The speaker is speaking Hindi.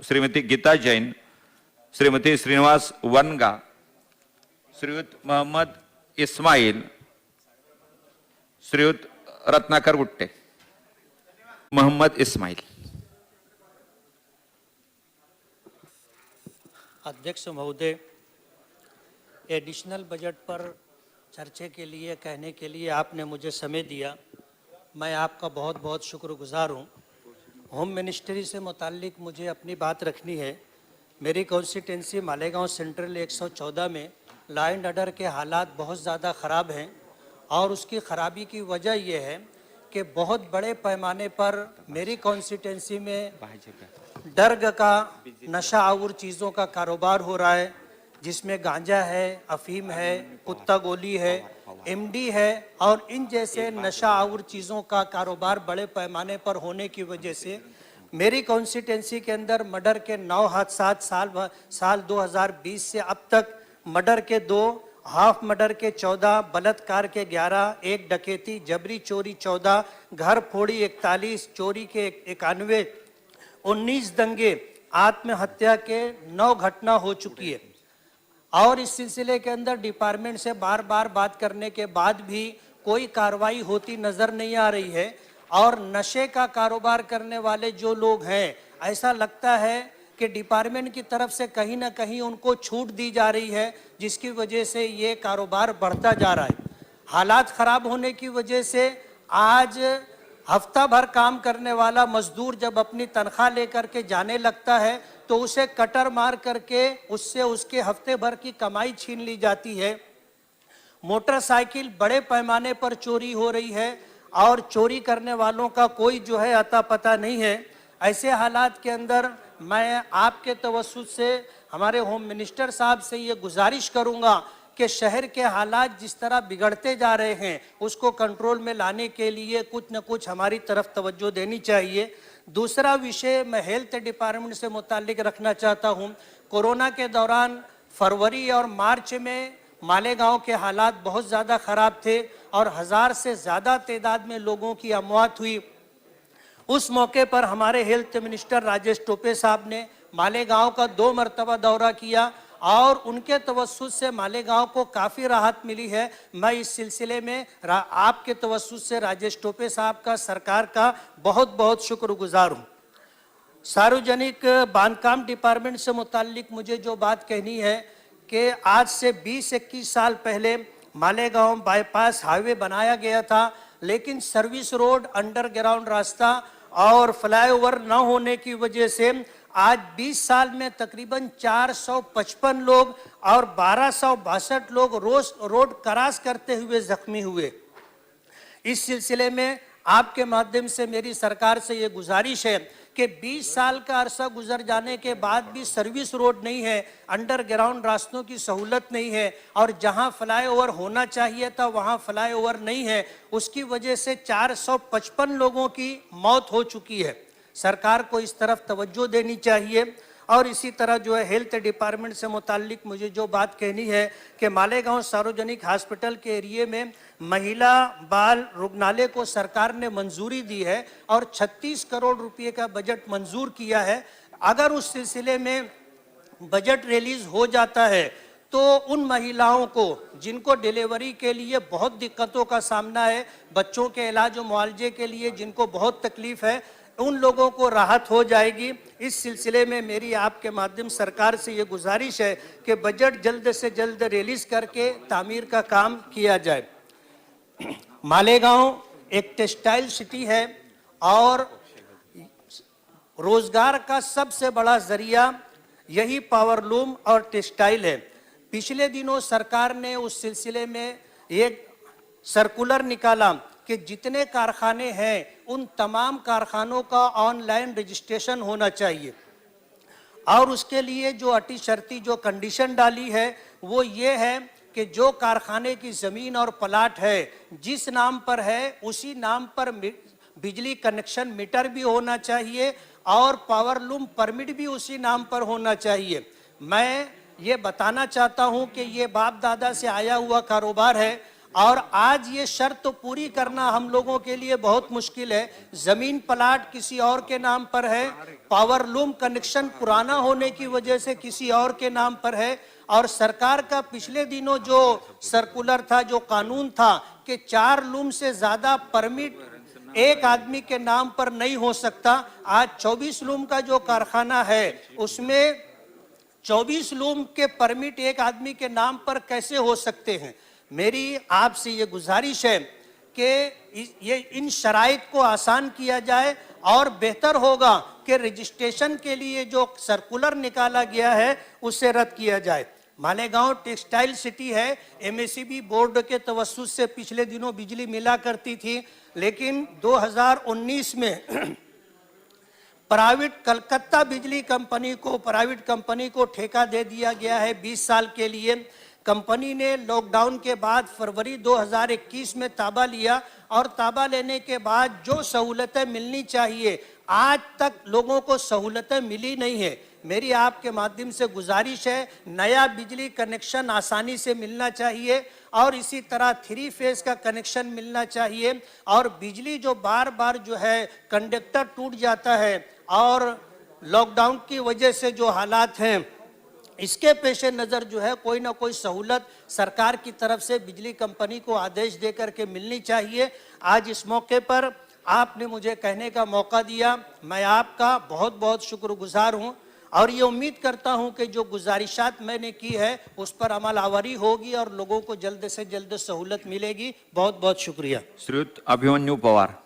श्रीमती गीता जैन, श्रीमती श्रीनिवास वनगा, श्रीयुत मोहम्मद इस्माइल, श्रीयुत रत्नाकर गुट्टे। मोहम्मद इस्माइल। अध्यक्ष महोदय, एडिशनल बजट पर चर्चा के लिए कहने के लिए आपने मुझे समय दिया, मैं आपका बहुत बहुत शुक्रगुजार हूँ। होम मिनिस्ट्री से मुताल्लिक मुझे अपनी बात रखनी है। मेरी कॉन्स्टिट्यूंसी मालेगांव सेंट्रल 114 में लॉ एंड ऑर्डर के हालात बहुत ज़्यादा ख़राब हैं और उसकी ख़राबी की वजह यह है कि बहुत बड़े पैमाने पर मेरी कॉन्स्टिट्यूंसी में ड्रग का, नशा आवर चीज़ों का कारोबार हो रहा है, जिसमें गांजा है, अफीम है, कुत्ता गोली है, एमडी है और इन जैसे नशा आवर चीज़ों का कारोबार बड़े पैमाने पर होने की वजह से मेरी कॉन्स्टिट्यूंसी के अंदर मर्डर के 9 हादसात साल 2020 से अब तक मर्डर के 2, हाफ मर्डर के 14, बलात्कार के 11, एक डकैती, जबरी चोरी 14, घर फोड़ी 41, चोरी के 91, 19 दंगे, आत्महत्या के 9 घटना हो चुकी है। और इस सिलसिले के अंदर डिपार्टमेंट से बार बार बात करने के बाद भी कोई कार्रवाई होती नजर नहीं आ रही है और नशे का कारोबार करने वाले जो लोग हैं, ऐसा लगता है कि डिपार्टमेंट की तरफ से कहीं ना कहीं उनको छूट दी जा रही है, जिसकी वजह से ये कारोबार बढ़ता जा रहा है। हालात खराब होने की वजह से आज हफ्ता भर काम करने वाला मजदूर जब अपनी तनख्वाह लेकर के जाने लगता है तो उसे कटर मार करके उससे उसके हफ्ते भर की कमाई छीन ली जाती है। मोटरसाइकिल बड़े पैमाने पर चोरी हो रही है और चोरी करने वालों का कोई जो है अता पता नहीं है। ऐसे हालात के अंदर मैं आपके तवज्जुह से हमारे होम मिनिस्टर साहब से ये गुजारिश करूंगा कि शहर के हालात जिस तरह बिगड़ते जा रहे हैं उसको कंट्रोल में लाने के लिए कुछ न कुछ हमारी तरफ तवज्जो देनी चाहिए। दूसरा विषय मैं हेल्थ डिपार्टमेंट से मुताल्लिक रखना चाहता हूं। कोरोना के दौरान फरवरी और मार्च में मालेगांव के हालात बहुत ज़्यादा ख़राब थे और 1000 से ज़्यादा तादाद में लोगों की अमवात हुई। उस मौके पर हमारे हेल्थ मिनिस्टर राजेश टोपे साहब ने मालेगांव का 2 मरतबा दौरा किया और उनके तवज्जुह से मालेगांव को काफ़ी राहत मिली है। मैं इस सिलसिले में आपके तवज्जुह से राजेश टोपे साहब का, सरकार का बहुत बहुत शुक्रगुजार हूँ। सार्वजनिक बांधकाम डिपार्टमेंट से मुताल्लिक मुझे जो बात कहनी है कि आज से 20-21 साल पहले मालेगांव बाईपास हाईवे बनाया गया था, लेकिन सर्विस रोड, अंडरग्राउंड रास्ता और फ्लाईओवर न होने की वजह से आज 20 साल में तकरीबन 455 लोग और 1262 लोग रोज रोड क्रॉस करते हुए जख्मी हुए। इस सिलसिले में आपके माध्यम से मेरी सरकार से ये गुजारिश है कि 20 साल का अरसा गुजर जाने के बाद भी सर्विस रोड नहीं है, अंडरग्राउंड रास्तों की सहूलत नहीं है और जहां फ्लाईओवर होना चाहिए था वहां फ्लाईओवर नहीं है। उसकी वजह से 455 लोगों की मौत हो चुकी है। सरकार को इस तरफ तवज्जो देनी चाहिए। और इसी तरह जो है हेल्थ डिपार्टमेंट से मुताल्लिक मुझे जो बात कहनी है कि मालेगांव सार्वजनिक हॉस्पिटल के एरिए में महिला बाल रुग्णालय को सरकार ने मंजूरी दी है और 36 करोड़ रुपए का बजट मंजूर किया है। अगर उस सिलसिले में बजट रिलीज हो जाता है तो उन महिलाओं को जिनको डिलीवरी के लिए बहुत दिक्कतों का सामना है, बच्चों के इलाज और मुआवजे के लिए जिनको बहुत तकलीफ है, उन लोगों को राहत हो जाएगी। इस सिलसिले में मेरी आपके माध्यम सरकार से ये गुजारिश है कि बजट जल्द से जल्द रिलीज करके तामीर का काम किया जाए। मालेगांव एक टेक्सटाइल सिटी है और रोजगार का सबसे बड़ा जरिया यही पावरलूम और टेक्सटाइल है। पिछले दिनों सरकार ने उस सिलसिले में एक सर्कुलर निकाला कि जितने कारखाने हैं उन तमाम कारखानों का ऑनलाइन रजिस्ट्रेशन होना चाहिए और उसके लिए जो अटी शर्ती जो कंडीशन डाली है वो ये है कि जो कारखाने की ज़मीन और प्लाट है जिस नाम पर है उसी नाम पर बिजली कनेक्शन मीटर भी होना चाहिए और पावरलूम परमिट भी उसी नाम पर होना चाहिए। मैं ये बताना चाहता हूँ कि ये बाप दादा से आया हुआ कारोबार है और आज ये शर्त तो पूरी करना हम लोगों के लिए बहुत मुश्किल है। जमीन प्लाट किसी और के नाम पर है, पावर लूम कनेक्शन पुराना होने की वजह से किसी और के नाम पर है, और सरकार का पिछले दिनों जो सर्कुलर था, जो कानून था कि 4 लूम से ज्यादा परमिट एक आदमी के नाम पर नहीं हो सकता। आज 24 लूम का जो कारखाना है उसमें 24 लूम के परमिट एक आदमी के नाम पर कैसे हो सकते हैं। मेरी आपसे ये गुजारिश है कि ये इन शराइत को आसान किया जाए, और बेहतर होगा कि रजिस्ट्रेशन के लिए जो सर्कुलर निकाला गया है उसे रद्द किया जाए। मालेगांव टेक्सटाइल सिटी है, एमएसईबी बोर्ड के तवस्सुस से पिछले दिनों बिजली मिला करती थी, लेकिन 2019 में प्राइवेट कलकत्ता बिजली कंपनी को, प्राइवेट कंपनी को ठेका दे दिया गया है 20 साल के लिए। कंपनी ने लॉकडाउन के बाद फरवरी 2021 में ताबा लिया, और ताबा लेने के बाद जो सहूलतें मिलनी चाहिए आज तक लोगों को सहूलतें मिली नहीं है। मेरी आपके माध्यम से गुजारिश है, नया बिजली कनेक्शन आसानी से मिलना चाहिए, और इसी तरह 3 फेज का कनेक्शन मिलना चाहिए, और बिजली जो बार बार जो है कंडक्टर टूट जाता है और लॉकडाउन की वजह से जो हालात हैं, इसके पेश नज़र जो है कोई ना कोई सहूलत सरकार की तरफ से बिजली कंपनी को आदेश दे करके मिलनी चाहिए। आज इस मौके पर आपने मुझे कहने का मौका दिया, मैं आपका बहुत बहुत शुक्रगुजार हूँ, और ये उम्मीद करता हूं कि जो गुजारिशात मैंने की है उस पर अमल आवरी होगी और लोगों को जल्द से जल्द सहूलत मिलेगी। बहुत बहुत शुक्रिया। श्रीयुत अभिमन्यु पवार।